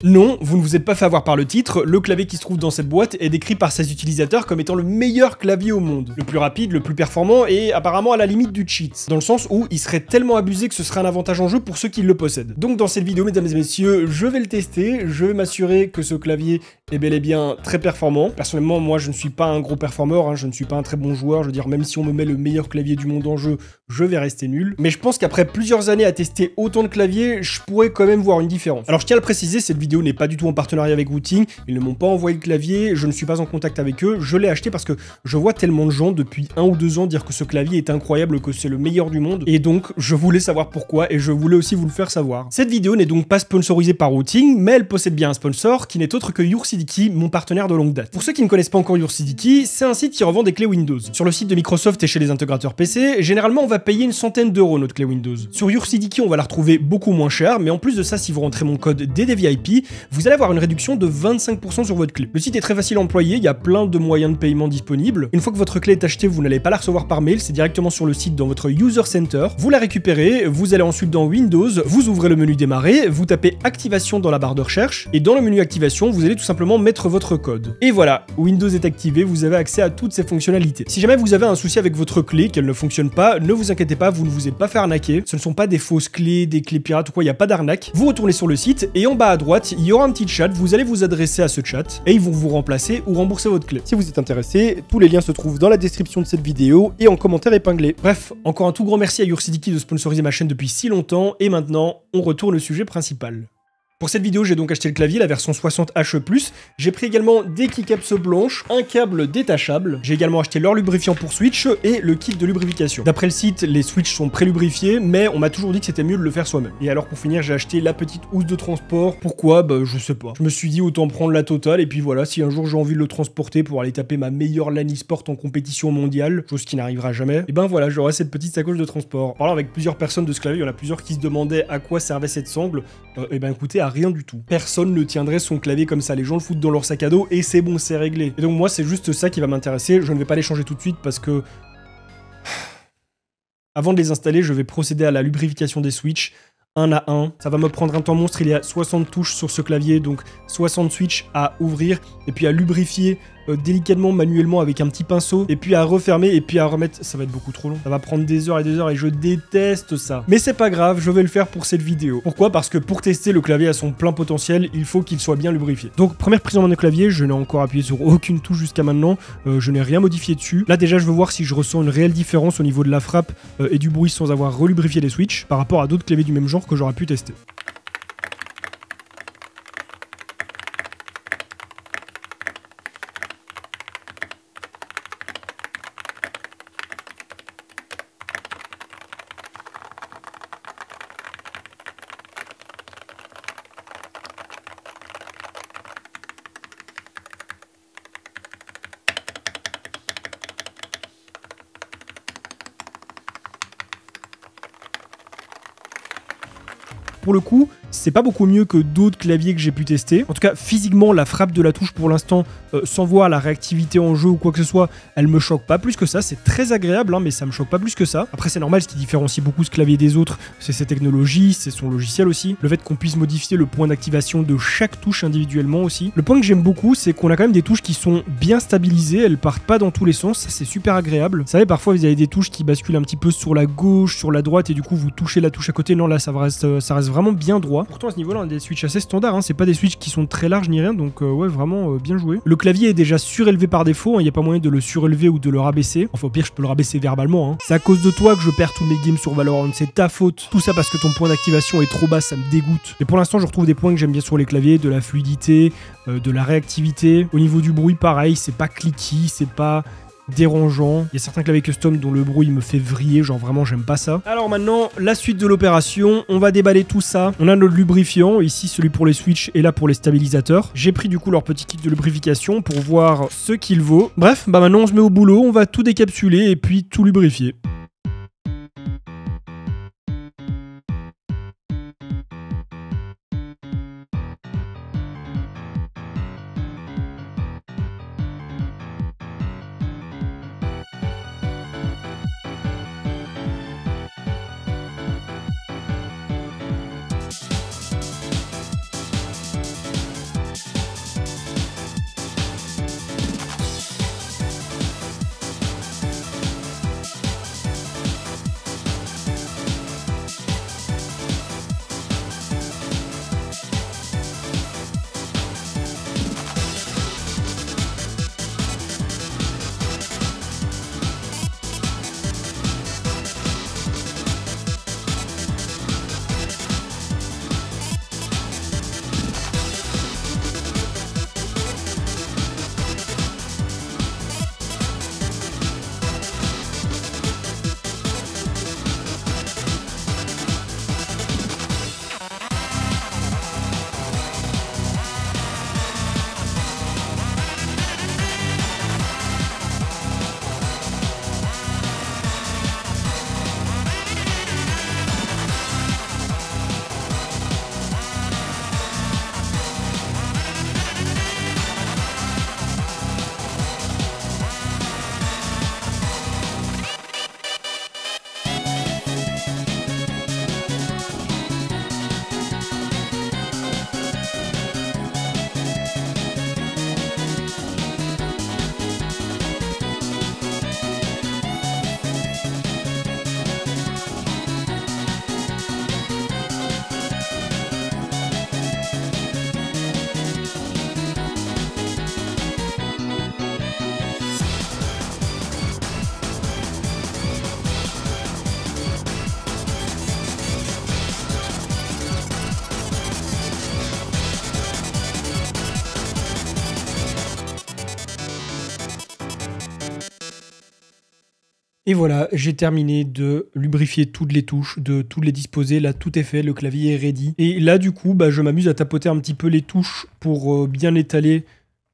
Non, vous ne vous êtes pas fait avoir par le titre, le clavier qui se trouve dans cette boîte est décrit par ses utilisateurs comme étant le meilleur clavier au monde. Le plus rapide, le plus performant et apparemment à la limite du cheat. Dans le sens où il serait tellement abusé que ce serait un avantage en jeu pour ceux qui le possèdent. Donc dans cette vidéo, mesdames et messieurs, je vais le tester, je vais m'assurer que ce clavier est bel et bien très performant. Personnellement, moi je ne suis pas un gros performeur, hein, je ne suis pas un très bon joueur, je veux dire même si on me met le meilleur clavier du monde en jeu, je vais rester nul. Mais je pense qu'après plusieurs années à tester autant de claviers, je pourrais quand même voir une différence. Alors je tiens à le préciser, cette vidéo n'est pas du tout en partenariat avec Wooting, ils ne m'ont pas envoyé le clavier, je ne suis pas en contact avec eux, je l'ai acheté parce que je vois tellement de gens depuis 1 ou 2 ans dire que ce clavier est incroyable, que c'est le meilleur du monde, et donc je voulais savoir pourquoi et je voulais aussi vous le faire savoir. Cette vidéo n'est donc pas sponsorisée par Wooting, mais elle possède bien un sponsor qui n'est autre que YourSIDIKEY, mon partenaire de longue date. Pour ceux qui ne connaissent pas encore YourSIDIKEY, c'est un site qui revend des clés Windows. Sur le site de Microsoft et chez les intégrateurs PC, généralement on va payer une centaine d'euros notre clé Windows. Sur YourSIDIKEY, on va la retrouver beaucoup moins cher, mais en plus de ça, si vous rentrez mon code DDVIP, vous allez avoir une réduction de 25% sur votre clé. Le site est très facile à employer, il y a plein de moyens de paiement disponibles. Une fois que votre clé est achetée, vous n'allez pas la recevoir par mail, c'est directement sur le site dans votre User Center. Vous la récupérez, vous allez ensuite dans Windows, vous ouvrez le menu démarrer, vous tapez activation dans la barre de recherche, et dans le menu activation, vous allez tout simplement mettre votre code. Et voilà, Windows est activé, vous avez accès à toutes ces fonctionnalités. Si jamais vous avez un souci avec votre clé, qu'elle ne fonctionne pas, ne vous inquiétez pas, vous ne vous êtes pas fait arnaquer. Ce ne sont pas des fausses clés, des clés pirates ou quoi, il n'y a pas d'arnaque. Vous retournez sur le site, et en bas à droite, il y aura un petit chat, vous allez vous adresser à ce chat, et ils vont vous remplacer ou rembourser votre clé. Si vous êtes intéressé, tous les liens se trouvent dans la description de cette vidéo et en commentaire épinglé. Bref, encore un tout grand merci à YourSIDIKEY de sponsoriser ma chaîne depuis si longtemps, et maintenant, on retourne au sujet principal. Pour cette vidéo, j'ai donc acheté le clavier, la version 60HE+. J'ai pris également des keycaps blanches, un câble détachable. J'ai également acheté leur lubrifiant pour Switch et le kit de lubrification. D'après le site, les Switch sont pré-lubrifiés, mais on m'a toujours dit que c'était mieux de le faire soi-même. Et alors pour finir, j'ai acheté la petite housse de transport. Pourquoi? Bah je sais pas. Je me suis dit autant prendre la totale, et puis voilà, si un jour j'ai envie de le transporter pour aller taper ma meilleure LAN e-sport en compétition mondiale, chose qui n'arrivera jamais, et ben voilà, j'aurai cette petite sacoche de transport. En parlant avec plusieurs personnes de ce clavier, il y en a plusieurs qui se demandaient à quoi servait cette sangle. Et ben écoutez, à rien du tout. Personne ne tiendrait son clavier comme ça, les gens le foutent dans leur sac à dos et c'est bon, c'est réglé. Et donc moi c'est juste ça qui va m'intéresser, je ne vais pas les changer tout de suite parce que... Avant de les installer, je vais procéder à la lubrification des Switch, un à un. Ça va me prendre un temps monstre, il y a 60 touches sur ce clavier, donc 60 Switch à ouvrir et puis à lubrifier délicatement, manuellement avec un petit pinceau, et puis à refermer et puis à remettre. Ça va être beaucoup trop long. Ça va prendre des heures et je déteste ça. Mais c'est pas grave, je vais le faire pour cette vidéo. Pourquoi? Parce que pour tester le clavier à son plein potentiel, il faut qu'il soit bien lubrifié. Donc première prise en main de clavier, je n'ai encore appuyé sur aucune touche jusqu'à maintenant, je n'ai rien modifié dessus. Là déjà je veux voir si je ressens une réelle différence au niveau de la frappe et du bruit sans avoir relubrifié les Switch par rapport à d'autres claviers du même genre que j'aurais pu tester. Pour le coup, c'est pas beaucoup mieux que d'autres claviers que j'ai pu tester. En tout cas, physiquement, la frappe de la touche pour l'instant, sans voir la réactivité en jeu ou quoi que ce soit, elle me choque pas plus que ça. C'est très agréable, hein, mais ça me choque pas plus que ça. Après, c'est normal, ce qui différencie beaucoup ce clavier des autres, c'est ses technologies, c'est son logiciel aussi. Le fait qu'on puisse modifier le point d'activation de chaque touche individuellement aussi. Le point que j'aime beaucoup, c'est qu'on a quand même des touches qui sont bien stabilisées, elles partent pas dans tous les sens, ça c'est super agréable. Vous savez, parfois vous avez des touches qui basculent un petit peu sur la gauche, sur la droite, et du coup vous touchez la touche à côté. Non, là ça reste vraiment bien droit. Pourtant à ce niveau-là, on a des Switch assez standards, hein. C'est pas des Switch qui sont très larges ni rien, donc ouais, vraiment bien joué. Le clavier est déjà surélevé par défaut, il n'y a pas moyen de le surélever ou de le rabaisser. Enfin au pire, je peux le rabaisser verbalement, hein. C'est à cause de toi que je perds tous mes games sur Valorant, c'est ta faute. Tout ça parce que ton point d'activation est trop bas, ça me dégoûte. Et pour l'instant, je retrouve des points que j'aime bien sur les claviers, de la fluidité, de la réactivité. Au niveau du bruit, pareil, c'est pas clicky, c'est pas dérangeant. Il y a certains claviers custom dont le bruit me fait vriller, genre vraiment j'aime pas ça. Alors maintenant, la suite de l'opération, on va déballer tout ça. On a notre lubrifiant, ici celui pour les Switch et là pour les stabilisateurs. J'ai pris du coup leur petit kit de lubrification pour voir ce qu'il vaut. Bref, bah maintenant on se met au boulot, on va tout décapsuler et puis tout lubrifier. Et voilà, j'ai terminé de lubrifier toutes les touches, de toutes les disposer. Là, tout est fait, le clavier est ready. Et là, du coup, je m'amuse à tapoter un petit peu les touches pour bien étaler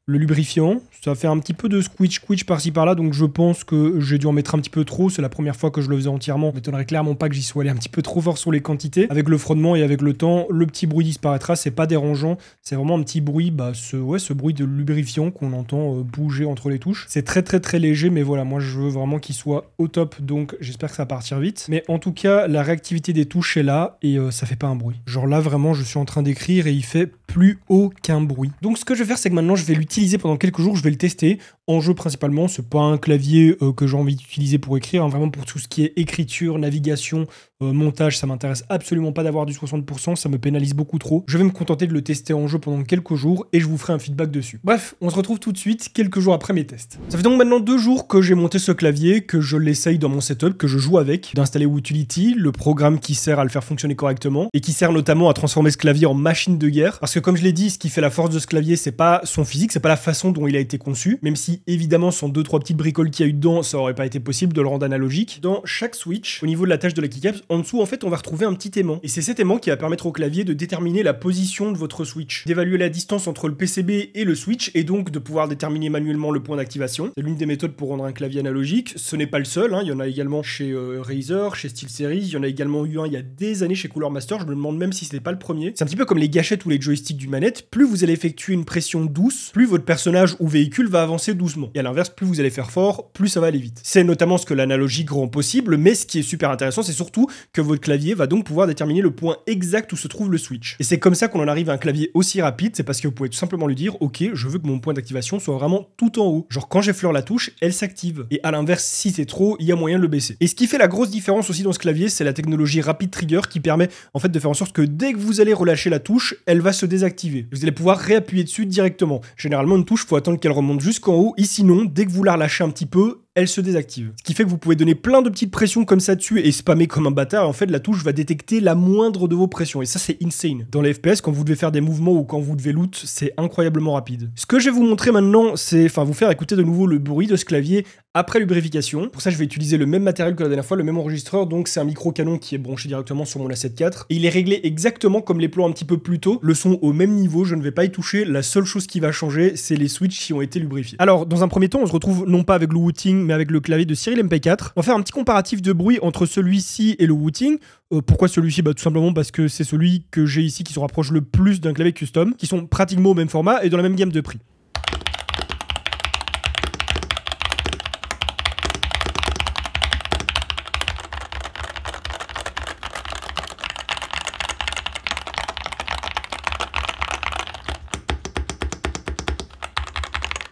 le lubrifiant. Ça fait un petit peu de squitch par-ci par-là, donc je pense que j'ai dû en mettre un petit peu trop. C'est la première fois que je le faisais entièrement. Il m'étonnerait clairement pas que j'y sois allé un petit peu trop fort sur les quantités. Avec le frottement et avec le temps, le petit bruit disparaîtra. C'est pas dérangeant. C'est vraiment un petit bruit, ce bruit de lubrifiant qu'on entend bouger entre les touches. C'est très léger, mais voilà, moi je veux vraiment qu'il soit au top, donc j'espère que ça va partir vite. Mais en tout cas, la réactivité des touches est là et ça fait pas un bruit. Genre là, vraiment, je suis en train d'écrire et il fait plus aucun bruit. Donc ce que je vais faire, c'est que maintenant, je vais l'utiliser pendant quelques jours. Je vais le tester en jeu principalement. C'est pas un clavier que j'ai envie d'utiliser pour écrire, hein, vraiment pour tout ce qui est écriture, navigation, montage, ça m'intéresse absolument pas d'avoir du 60%, ça me pénalise beaucoup trop. Je vais me contenter de le tester en jeu pendant quelques jours et je vous ferai un feedback dessus. Bref, on se retrouve tout de suite quelques jours après mes tests. Ça fait donc maintenant 2 jours que j'ai monté ce clavier, que je l'essaye dans mon setup, que je joue avec, d'installer Utility, le programme qui sert à le faire fonctionner correctement et qui sert notamment à transformer ce clavier en machine de guerre. Parce que comme je l'ai dit, ce qui fait la force de ce clavier, c'est pas son physique, c'est pas la façon dont il a été conçu, même si évidemment sans 2-3 petites bricoles qu'il y a eu dedans, ça aurait pas été possible de le rendre analogique. Dans chaque switch, au niveau de la tâche de la keycaps, en dessous en fait on va retrouver un petit aimant. Et c'est cet aimant qui va permettre au clavier de déterminer la position de votre switch, d'évaluer la distance entre le PCB et le switch et donc de pouvoir déterminer manuellement le point d'activation. C'est l'une des méthodes pour rendre un clavier analogique. Ce n'est pas le seul, hein. Il y en a également chez Razer, chez SteelSeries, il y en a également eu un il y a des années chez Cooler Master, je me demande même si c'était pas le premier. C'est un petit peu comme les gâchettes ou les joysticks d'une manette, plus vous allez effectuer une pression douce, plus votre personnage ou véhicule va avancer doucement. Et à l'inverse, plus vous allez faire fort, plus ça va aller vite. C'est notamment ce que l'analogique rend possible, mais ce qui est super intéressant, c'est surtout que votre clavier va donc pouvoir déterminer le point exact où se trouve le switch. Et c'est comme ça qu'on en arrive à un clavier aussi rapide, c'est parce que vous pouvez tout simplement lui dire, ok, je veux que mon point d'activation soit vraiment tout en haut. Genre quand j'effleure la touche, elle s'active. Et à l'inverse, si c'est trop, il y a moyen de le baisser. Et ce qui fait la grosse différence aussi dans ce clavier, c'est la technologie Rapid Trigger qui permet en fait de faire en sorte que dès que vous allez relâcher la touche, elle va se désactiver. Vous allez pouvoir réappuyer dessus directement. Généralement, une touche, faut attendre qu'elle remonte jusqu'en haut. Ici non, dès que vous la relâchez un petit peu, elle se désactive. Ce qui fait que vous pouvez donner plein de petites pressions comme ça dessus et spammer comme un bâtard. Et en fait, la touche va détecter la moindre de vos pressions. Et ça, c'est insane. Dans les FPS, quand vous devez faire des mouvements ou quand vous devez loot, c'est incroyablement rapide. Ce que je vais vous montrer maintenant, c'est vous faire écouter de nouveau le bruit de ce clavier après lubrification. Pour ça, je vais utiliser le même matériel que la dernière fois, le même enregistreur. Donc, c'est un micro Canon qui est branché directement sur mon A7 IV. Et il est réglé exactement comme les plans un petit peu plus tôt. Le son au même niveau, je ne vais pas y toucher. La seule chose qui va changer, c'est les switches qui ont été lubrifiés. Alors, dans un premier temps, on se retrouve non pas avec le Wooting, mais avec le clavier de Cyril MP4. On va faire un petit comparatif de bruit entre celui-ci et le Wooting. Pourquoi celui-ci? Tout simplement parce que c'est celui que j'ai ici qui se rapproche le plus d'un clavier custom, qui sont pratiquement au même format et dans la même gamme de prix.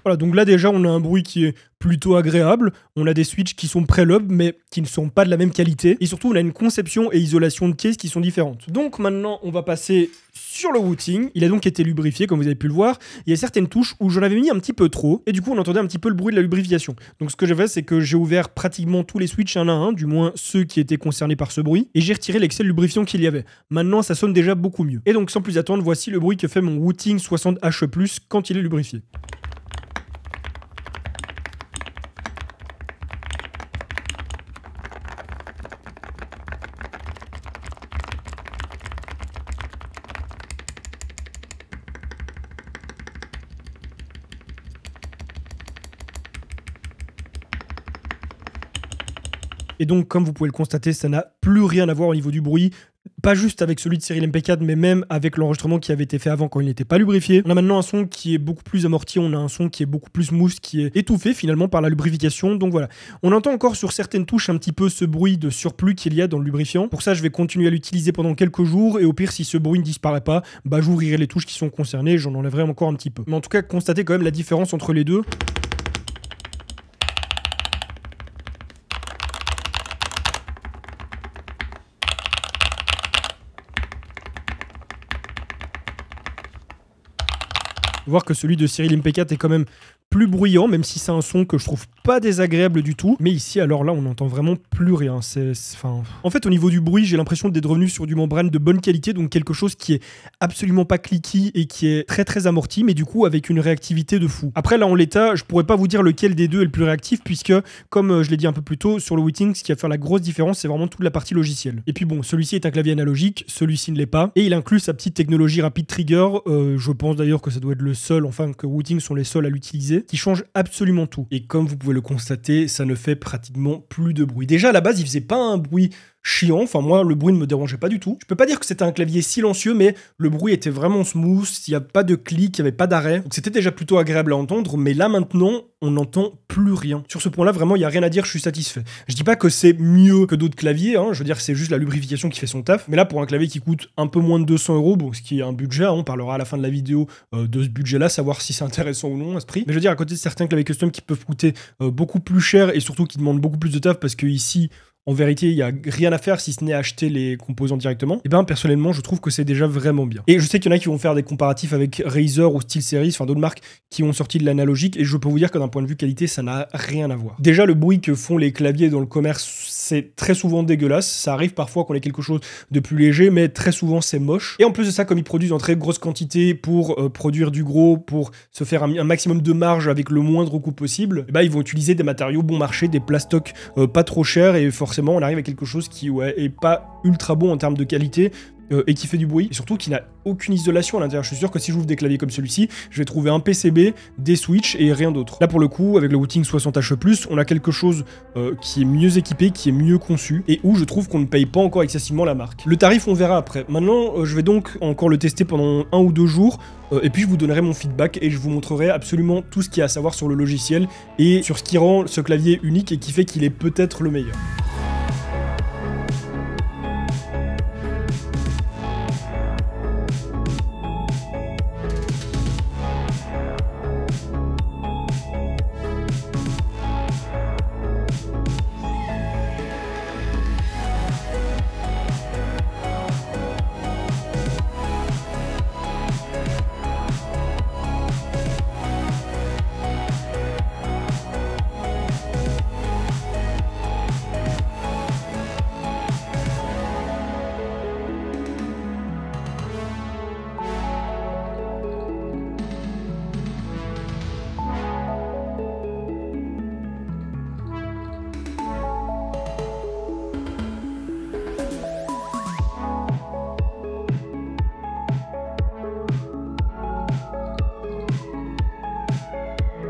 Voilà, donc là déjà on a un bruit qui est plutôt agréable, on a des switches qui sont pré-lob mais qui ne sont pas de la même qualité, et surtout on a une conception et isolation de caisse qui sont différentes. Donc maintenant on va passer sur le Wooting, il a donc été lubrifié comme vous avez pu le voir, il y a certaines touches où j'en avais mis un petit peu trop, et du coup on entendait un petit peu le bruit de la lubrification. Donc ce que j'ai fait c'est que j'ai ouvert pratiquement tous les switches un à un, du moins ceux qui étaient concernés par ce bruit, et j'ai retiré l'excès de lubrifiant qu'il y avait. Maintenant ça sonne déjà beaucoup mieux. Et donc sans plus attendre, voici le bruit que fait mon Wooting 60H+, quand il est lubrifié. Et donc, comme vous pouvez le constater, ça n'a plus rien à voir au niveau du bruit. Pas juste avec celui de Cyril MP4, mais même avec l'enregistrement qui avait été fait avant quand il n'était pas lubrifié. On a maintenant un son qui est beaucoup plus amorti, on a un son qui est beaucoup plus smooth, qui est étouffé finalement par la lubrification. Donc voilà, on entend encore sur certaines touches un petit peu ce bruit de surplus qu'il y a dans le lubrifiant. Pour ça, je vais continuer à l'utiliser pendant quelques jours, et au pire, si ce bruit ne disparaît pas, j'ouvrirai les touches qui sont concernées et j'en enlèverai encore un petit peu. Mais en tout cas, constatez quand même la différence entre les deux. Voir que celui de Cyril MP4 est quand même plus bruyant, même si c'est un son que je trouve pas désagréable du tout. Mais ici, alors là, on n'entend vraiment plus rien. En fait, au niveau du bruit, j'ai l'impression d'être revenu sur du membrane de bonne qualité, donc quelque chose qui est absolument pas cliquy et qui est très très amorti, mais du coup avec une réactivité de fou. Après, là, en l'état, je pourrais pas vous dire lequel des deux est le plus réactif, puisque, comme je l'ai dit un peu plus tôt, sur le Withings, ce qui va faire la grosse différence, c'est vraiment toute la partie logicielle. Et puis bon, celui-ci est un clavier analogique, celui-ci ne l'est pas, et il inclut sa petite technologie Rapid Trigger. Je pense d'ailleurs que ça doit être le seul, enfin que Withings sont les seuls à l'utiliser, qui change absolument tout. Et comme vous pouvez le constater, ça ne fait pratiquement plus de bruit. Déjà à la base, il faisait pas un bruit chiant, enfin moi le bruit ne me dérangeait pas du tout. Je peux pas dire que c'était un clavier silencieux, mais le bruit était vraiment smooth, il n'y a pas de clic, il n'y avait pas d'arrêt, donc c'était déjà plutôt agréable à entendre, mais là maintenant on n'entend plus rien. Sur ce point-là, vraiment il n'y a rien à dire, je suis satisfait. Je dis pas que c'est mieux que d'autres claviers, hein, je veux dire c'est juste la lubrification qui fait son taf, mais là pour un clavier qui coûte un peu moins de 200 €, bon, ce qui est un budget, hein, on parlera à la fin de la vidéo de ce budget-là, savoir si c'est intéressant ou non à ce prix, mais je veux dire à côté de certains claviers custom qui peuvent coûter beaucoup plus cher et surtout qui demandent beaucoup plus de taf parce que ici en vérité, il n'y a rien à faire si ce n'est acheter les composants directement. Et bien, personnellement, je trouve que c'est déjà vraiment bien. Et je sais qu'il y en a qui vont faire des comparatifs avec Razer ou SteelSeries, enfin d'autres marques qui ont sorti de l'analogique, et je peux vous dire que d'un point de vue qualité, ça n'a rien à voir. Déjà, le bruit que font les claviers dans le commerce, c'est très souvent dégueulasse. Ça arrive parfois qu'on ait quelque chose de plus léger, mais très souvent, c'est moche. Et en plus de ça, comme ils produisent en très grosse quantité pour produire du gros, pour se faire un maximum de marge avec le moindre coût possible, et ben, ils vont utiliser des matériaux bon marché, des plastocs pas trop chers, et forcément, on arrive à quelque chose qui est pas ultra bon en termes de qualité et qui fait du bruit, et surtout qui n'a aucune isolation à l'intérieur. Je suis sûr que si j'ouvre des claviers comme celui-ci, je vais trouver un PCB, des switches et rien d'autre. Là pour le coup, avec le Withings 60H+, on a quelque chose qui est mieux équipé, qui est mieux conçu, et où je trouve qu'on ne paye pas encore excessivement la marque. Le tarif, on verra après. Maintenant, je vais donc encore le tester pendant 1 ou 2 jours, et puis je vous donnerai mon feedback, et je vous montrerai absolument tout ce qu'il y a à savoir sur le logiciel, et sur ce qui rend ce clavier unique, et qui fait qu'il est peut-être le meilleur.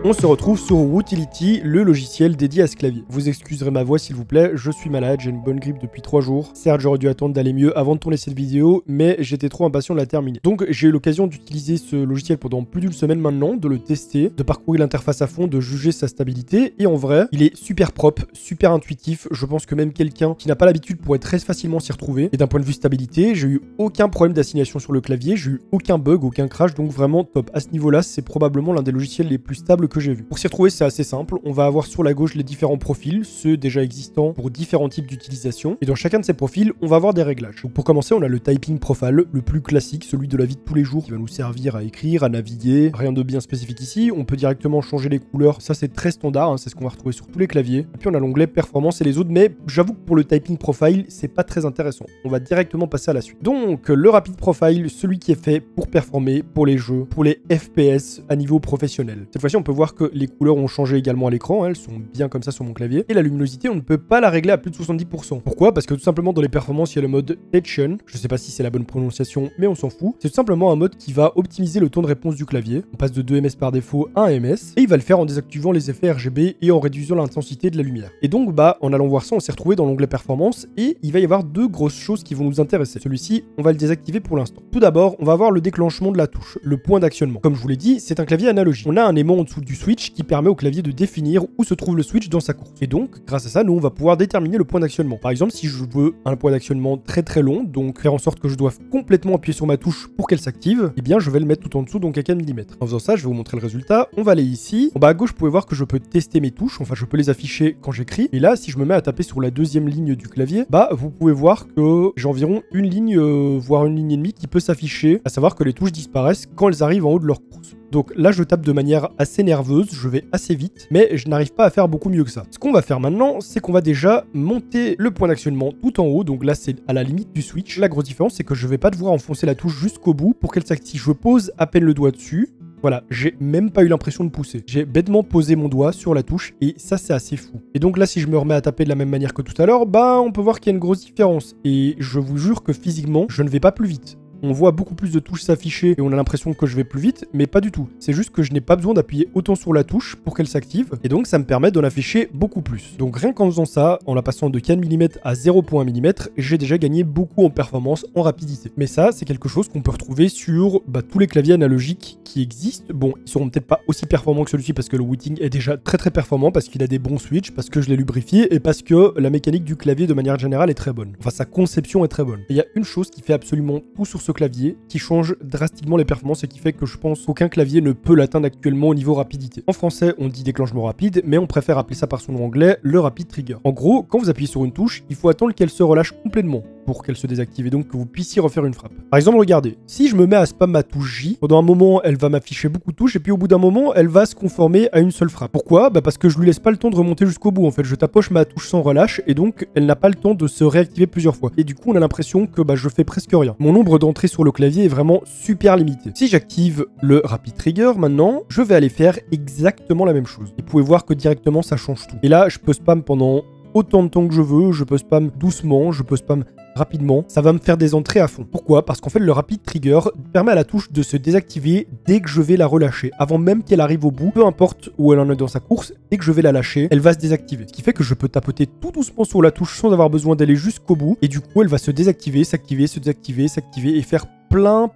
On se retrouve sur Wootility, le logiciel dédié à ce clavier. Vous excuserez ma voix s'il vous plaît, je suis malade, j'ai une bonne grippe depuis 3 jours. Certes, j'aurais dû attendre d'aller mieux avant de tourner cette vidéo, mais j'étais trop impatient de la terminer. Donc j'ai eu l'occasion d'utiliser ce logiciel pendant plus d'une semaine maintenant, de le tester, de parcourir l'interface à fond, de juger sa stabilité, et en vrai, il est super propre, super intuitif. Je pense que même quelqu'un qui n'a pas l'habitude pourrait très facilement s'y retrouver. Et d'un point de vue stabilité, j'ai eu aucun problème d'assignation sur le clavier, j'ai eu aucun bug, aucun crash, donc vraiment top. À ce niveau-là, c'est probablement l'un des logiciels les plus stables que j'ai vu. Pour s'y retrouver, c'est assez simple. On va avoir sur la gauche les différents profils, ceux déjà existants pour différents types d'utilisation. Et dans chacun de ces profils, on va avoir des réglages. Donc pour commencer, on a le typing profile, le plus classique, celui de la vie de tous les jours, qui va nous servir à écrire, à naviguer. Rien de bien spécifique ici. On peut directement changer les couleurs. Ça, c'est très standard, hein. C'est ce qu'on va retrouver sur tous les claviers. Et puis on a l'onglet performance et les autres, mais j'avoue que pour le typing profile, c'est pas très intéressant. On va directement passer à la suite. Donc le rapid profile, celui qui est fait pour performer, pour les jeux, pour les FPS à niveau professionnel. Cette fois-ci, on peut voir que les couleurs ont changé également à l'écran, elles sont bien comme ça sur mon clavier. Et la luminosité, on ne peut pas la régler à plus de 70%. Pourquoi? Parce que tout simplement dans les performances, il y a le mode Tension. Je sais pas si c'est la bonne prononciation, mais on s'en fout. C'est tout simplement un mode qui va optimiser le temps de réponse du clavier. On passe de 2 ms par défaut à 1 ms. Et il va le faire en désactivant les effets RGB et en réduisant l'intensité de la lumière. Et donc, en allant voir ça, on s'est retrouvé dans l'onglet performance et il va y avoir 2 grosses choses qui vont nous intéresser. Celui-ci, on va le désactiver pour l'instant. Tout d'abord, on va avoir le déclenchement de la touche, le point d'actionnement. Comme je vous l'ai dit, c'est un clavier analogique. On a un aimant en dessous du switch qui permet au clavier de définir où se trouve le switch dans sa course. Et donc, grâce à ça, nous, on va pouvoir déterminer le point d'actionnement. Par exemple, si je veux un point d'actionnement très très long, donc faire en sorte que je doive complètement appuyer sur ma touche pour qu'elle s'active, eh bien, je vais le mettre tout en dessous, donc à 4 mm. En faisant ça, je vais vous montrer le résultat. On va aller ici. En bas à gauche, vous pouvez voir que je peux tester mes touches. Enfin, je peux les afficher quand j'écris. Et là, si je me mets à taper sur la deuxième ligne du clavier, vous pouvez voir que j'ai environ une ligne, voire une ligne et demie qui peut s'afficher, à savoir que les touches disparaissent quand elles arrivent en haut de leur course. Donc là, je tape de manière assez nerveuse, je vais assez vite, mais je n'arrive pas à faire beaucoup mieux que ça. Ce qu'on va faire maintenant, c'est qu'on va déjà monter le point d'actionnement tout en haut. Donc là, c'est à la limite du switch. La grosse différence, c'est que je vais pas devoir enfoncer la touche jusqu'au bout pour qu'elle s'active. Je pose à peine le doigt dessus. Voilà, j'ai même pas eu l'impression de pousser. J'ai bêtement posé mon doigt sur la touche et ça, c'est assez fou. Et donc là, si je me remets à taper de la même manière que tout à l'heure, bah on peut voir qu'il y a une grosse différence. Et je vous jure que physiquement, je ne vais pas plus vite. On voit beaucoup plus de touches s'afficher et on a l'impression que je vais plus vite, mais pas du tout. C'est juste que je n'ai pas besoin d'appuyer autant sur la touche pour qu'elle s'active, et donc ça me permet d'en afficher beaucoup plus. Donc rien qu'en faisant ça, en la passant de 4 mm à 0.1 mm, j'ai déjà gagné beaucoup en performance, en rapidité. Mais ça, c'est quelque chose qu'on peut retrouver sur tous les claviers analogiques qui existent. Bon, ils seront peut-être pas aussi performants que celui-ci parce que le Wooting est déjà très performant, parce qu'il a des bons switches, parce que je l'ai lubrifié, et parce que la mécanique du clavier de manière générale est très bonne. Enfin, sa conception est très bonne. Et il y a une chose qui fait absolument tout sur ce clavier, qui change drastiquement les performances et qui fait que je pense qu'aucun clavier ne peut l'atteindre actuellement au niveau rapidité. En français, on dit déclenchement rapide, mais on préfère appeler ça par son nom anglais le rapid trigger. En gros, quand vous appuyez sur une touche, il faut attendre qu'elle se relâche complètement pour qu'elle se désactive et donc que vous puissiez refaire une frappe. Par exemple, regardez, si je me mets à spam ma touche J, pendant un moment, elle va m'afficher beaucoup de touches et puis au bout d'un moment, elle va se conformer à une seule frappe. Pourquoi? Parce que je lui laisse pas le temps de remonter jusqu'au bout. En fait, je tapoche ma touche sans relâche et donc elle n'a pas le temps de se réactiver plusieurs fois. Et du coup, on a l'impression que je fais presque rien. Mon nombre d'entrées sur le clavier est vraiment super limité. Si j'active le rapid trigger maintenant, je vais aller faire exactement la même chose. Et vous pouvez voir que directement, ça change tout. Et là, je peux spam pendant autant de temps que je veux, je peux spam doucement, je peux spam rapidement, ça va me faire des entrées à fond. Pourquoi? Parce qu'en fait, le rapid trigger permet à la touche de se désactiver dès que je vais la relâcher. Avant même qu'elle arrive au bout, peu importe où elle en est dans sa course, dès que je vais la lâcher, elle va se désactiver. Ce qui fait que je peux tapoter tout doucement sur la touche sans avoir besoin d'aller jusqu'au bout. Et du coup, elle va se désactiver, s'activer, se désactiver, s'activer et faire plein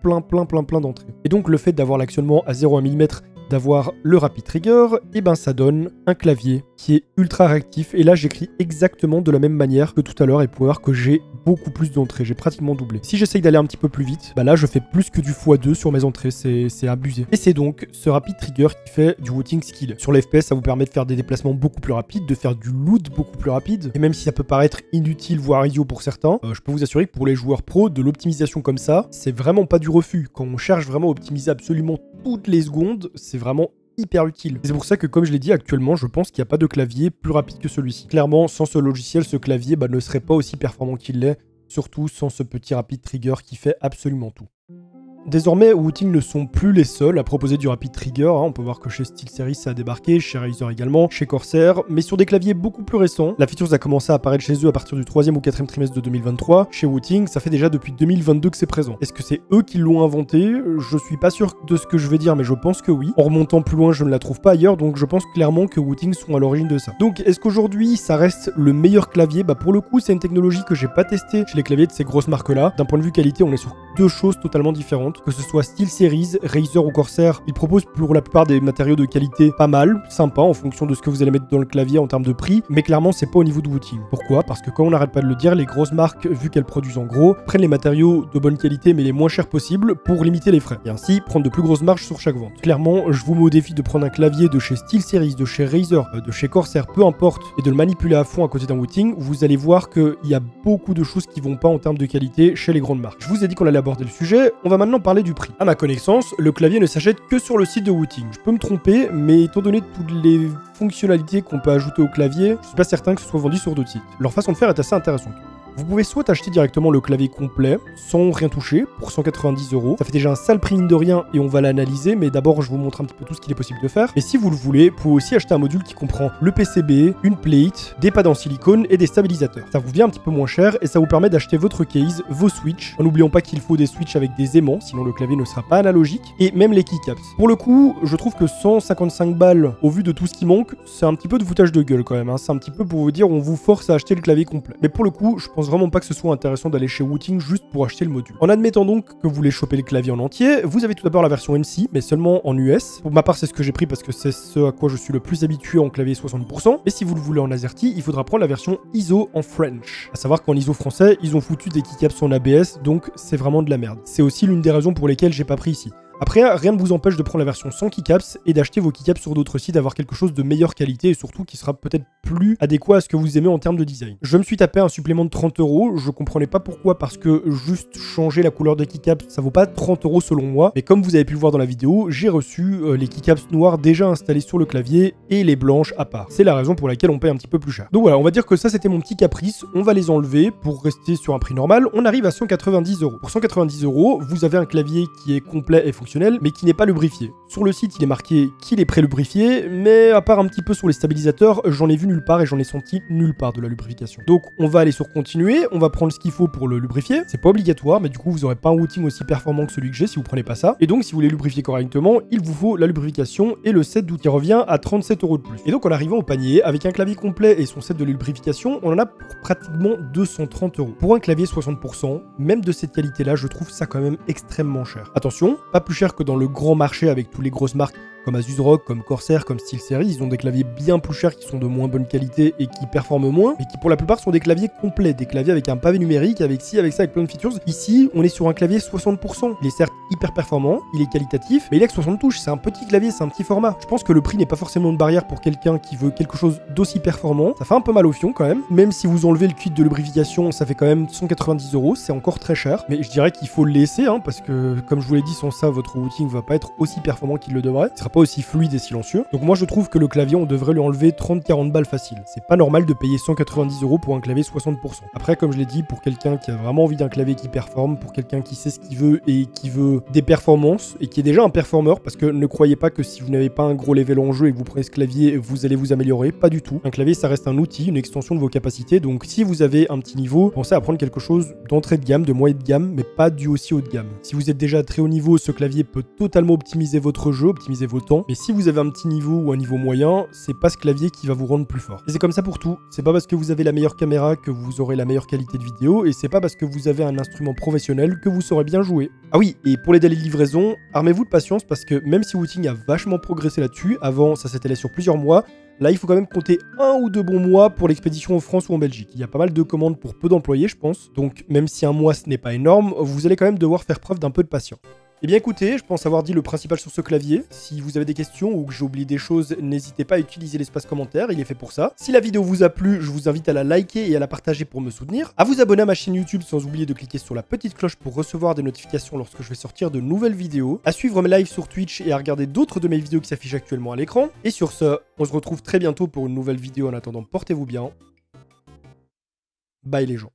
d'entrées. Et donc, le fait d'avoir l'actionnement à 0,1 mm, d'avoir le rapid trigger, et ça donne un clavier qui est ultra réactif. Et là, j'écris exactement de la même manière que tout à l'heure et vous pouvez voir que j'ai beaucoup plus d'entrées. J'ai pratiquement doublé. Si j'essaye d'aller un petit peu plus vite, là, je fais plus que du x2 sur mes entrées. C'est abusé. Et c'est donc ce rapid trigger qui fait du Wooting skill. Sur l'FPS, ça vous permet de faire des déplacements beaucoup plus rapides, de faire du loot beaucoup plus rapide. Et même si ça peut paraître inutile, voire idiot pour certains, je peux vous assurer que pour les joueurs pros, de l'optimisation comme ça, c'est vraiment pas du refus. Quand on cherche vraiment à optimiser absolument toutes les secondes, c'est vraiment hyper utile. C'est pour ça que, comme je l'ai dit, actuellement, je pense qu'il n'y a pas de clavier plus rapide que celui-ci. Clairement, sans ce logiciel, ce clavier ne serait pas aussi performant qu'il l'est, surtout sans ce petit rapid trigger qui fait absolument tout. Désormais, Wooting ne sont plus les seuls à proposer du rapid trigger. On peut voir que chez SteelSeries ça a débarqué, chez Razer également, chez Corsair, mais sur des claviers beaucoup plus récents. La feature a commencé à apparaître chez eux à partir du 3e ou 4e trimestre de 2023. Chez Wooting, ça fait déjà depuis 2022 que c'est présent. Est-ce que c'est eux qui l'ont inventé? Je suis pas sûr de ce que je vais dire, mais je pense que oui. En remontant plus loin, je ne la trouve pas ailleurs, donc je pense clairement que Wooting sont à l'origine de ça. Donc, est-ce qu'aujourd'hui, ça reste le meilleur clavier? Pour le coup, c'est une technologie que j'ai pas testée chez les claviers de ces grosses marques-là. D'un point de vue qualité, on est sur deux choses totalement différentes. Que ce soit SteelSeries, Razer ou Corsair, ils proposent pour la plupart des matériaux de qualité pas mal, sympa en fonction de ce que vous allez mettre dans le clavier en termes de prix, mais clairement c'est pas au niveau de Wooting. Pourquoi? Parce que comme on n'arrête pas de le dire, les grosses marques, vu qu'elles produisent en gros, prennent les matériaux de bonne qualité mais les moins chers possibles pour limiter les frais, et ainsi prendre de plus grosses marges sur chaque vente. Clairement, je vous mets au défi de prendre un clavier de chez SteelSeries, de chez Razer, de chez Corsair, peu importe, et de le manipuler à fond à côté d'un Wooting, vous allez voir qu'il y a beaucoup de choses qui vont pas en termes de qualité chez les grandes marques. Je vous ai dit qu'on allait aborder le sujet, on va maintenant parler du prix. À ma connaissance, le clavier ne s'achète que sur le site de Wooting. Je peux me tromper, mais étant donné toutes les fonctionnalités qu'on peut ajouter au clavier, je suis pas certain que ce soit vendu sur d'autres sites. Leur façon de faire est assez intéressante. Vous pouvez soit acheter directement le clavier complet, sans rien toucher, pour 190 €. Ça fait déjà un sale prix mine de rien et on va l'analyser, mais d'abord je vous montre un petit peu tout ce qu'il est possible de faire. Et si vous le voulez, vous pouvez aussi acheter un module qui comprend le PCB, une plate, des pads en silicone et des stabilisateurs. Ça vous vient un petit peu moins cher et ça vous permet d'acheter votre case, vos switches, en n'oubliant pas qu'il faut des switches avec des aimants, sinon le clavier ne sera pas analogique, et même les keycaps. Pour le coup, je trouve que 155 balles, au vu de tout ce qui manque, c'est un petit peu de foutage de gueule quand même. C'est un petit peu pour vous dire, on vous force à acheter le clavier complet. Mais pour le coup, je pense vraiment pas que ce soit intéressant d'aller chez Wooting juste pour acheter le module. En admettant donc que vous voulez choper le clavier en entier, vous avez tout d'abord la version NC, mais seulement en US. Pour ma part, c'est ce que j'ai pris parce que c'est ce à quoi je suis le plus habitué en clavier 60%. Et si vous le voulez en AZERTY, il faudra prendre la version ISO en French. À savoir qu'en ISO français, ils ont foutu des keycaps en ABS, donc c'est vraiment de la merde. C'est aussi l'une des raisons pour lesquelles j'ai pas pris ici. Après, rien ne vous empêche de prendre la version sans keycaps et d'acheter vos keycaps sur d'autres sites, d'avoir quelque chose de meilleure qualité et surtout qui sera peut-être plus adéquat à ce que vous aimez en termes de design. Je me suis tapé un supplément de 30 €, je comprenais pas pourquoi, parce que juste changer la couleur de keycaps, ça vaut pas 30 € selon moi, mais comme vous avez pu le voir dans la vidéo, j'ai reçu les keycaps noirs déjà installés sur le clavier et les blanches à part. C'est la raison pour laquelle on paye un petit peu plus cher. Donc voilà, on va dire que ça c'était mon petit caprice, on va les enlever pour rester sur un prix normal, on arrive à 190 €. Pour 190 €, vous avez un clavier qui est complet et fonctionnel, mais qui n'est pas lubrifié. Sur le site, il est marqué qu'il est pré-lubrifié, mais à part un petit peu sur les stabilisateurs, j'en ai vu nulle part et j'en ai senti nulle part de la lubrification. Donc on va aller sur continuer, on va prendre ce qu'il faut pour le lubrifier. C'est pas obligatoire, mais du coup vous n'aurez pas un routing aussi performant que celui que j'ai si vous prenez pas ça. Et donc si vous voulez lubrifier correctement, il vous faut la lubrification et le set d'outils revient à 37 € de plus. Et donc en arrivant au panier, avec un clavier complet et son set de lubrification, on en a pour pratiquement 230 €. Pour un clavier 60%, même de cette qualité-là, je trouve ça quand même extrêmement cher. Attention, pas plus cher que dans le grand marché avec toutes les grosses marques comme Asus ROG, comme Corsair, comme SteelSeries, ils ont des claviers bien plus chers qui sont de moins bonne qualité et qui performent moins, mais qui pour la plupart sont des claviers complets, des claviers avec un pavé numérique, avec ci, avec ça, avec plein de features. Ici, on est sur un clavier 60%. Il est certes hyper performant, il est qualitatif, mais il a que 60 touches, c'est un petit clavier, c'est un petit format. Je pense que le prix n'est pas forcément une barrière pour quelqu'un qui veut quelque chose d'aussi performant. Ça fait un peu mal au fion quand même si vous enlevez le kit de lubrification, ça fait quand même 190 €, c'est encore très cher, mais je dirais qu'il faut le laisser, parce que comme je vous l'ai dit, sans ça, votre routing va pas être aussi performant qu'il le devrait. Il sera pas aussi fluide et silencieux. Donc moi je trouve que le clavier on devrait lui enlever 30-40 balles facile. C'est pas normal de payer 190 € pour un clavier 60%. Après comme je l'ai dit, pour quelqu'un qui a vraiment envie d'un clavier qui performe, pour quelqu'un qui sait ce qu'il veut et qui veut des performances et qui est déjà un performeur, parce que ne croyez pas que si vous n'avez pas un gros level en jeu et que vous prenez ce clavier, vous allez vous améliorer, pas du tout. Un clavier ça reste un outil, une extension de vos capacités, donc si vous avez un petit niveau, pensez à prendre quelque chose d'entrée de gamme, de moyen de gamme, mais pas du aussi haut de gamme. Si vous êtes déjà très haut niveau, ce clavier peut totalement optimiser votre jeu, optimiser vos temps, mais si vous avez un petit niveau ou un niveau moyen, c'est pas ce clavier qui va vous rendre plus fort. Et c'est comme ça pour tout. C'est pas parce que vous avez la meilleure caméra que vous aurez la meilleure qualité de vidéo, et c'est pas parce que vous avez un instrument professionnel que vous saurez bien jouer. Ah oui, et pour les délais de livraison, armez-vous de patience parce que même si Wooting a vachement progressé là-dessus, avant ça s'étalait sur plusieurs mois, là, il faut quand même compter 1 ou 2 bons mois pour l'expédition en France ou en Belgique. Il y a pas mal de commandes pour peu d'employés, je pense. Donc, même si un mois, ce n'est pas énorme, vous allez quand même devoir faire preuve d'un peu de patience. Eh bien écoutez, je pense avoir dit le principal sur ce clavier. Si vous avez des questions ou que j'ai oublié des choses, n'hésitez pas à utiliser l'espace commentaire, il est fait pour ça. Si la vidéo vous a plu, je vous invite à la liker et à la partager pour me soutenir, à vous abonner à ma chaîne YouTube sans oublier de cliquer sur la petite cloche pour recevoir des notifications lorsque je vais sortir de nouvelles vidéos, à suivre mes lives sur Twitch et à regarder d'autres de mes vidéos qui s'affichent actuellement à l'écran. Et sur ce, on se retrouve très bientôt pour une nouvelle vidéo. En attendant, portez-vous bien. Bye les gens.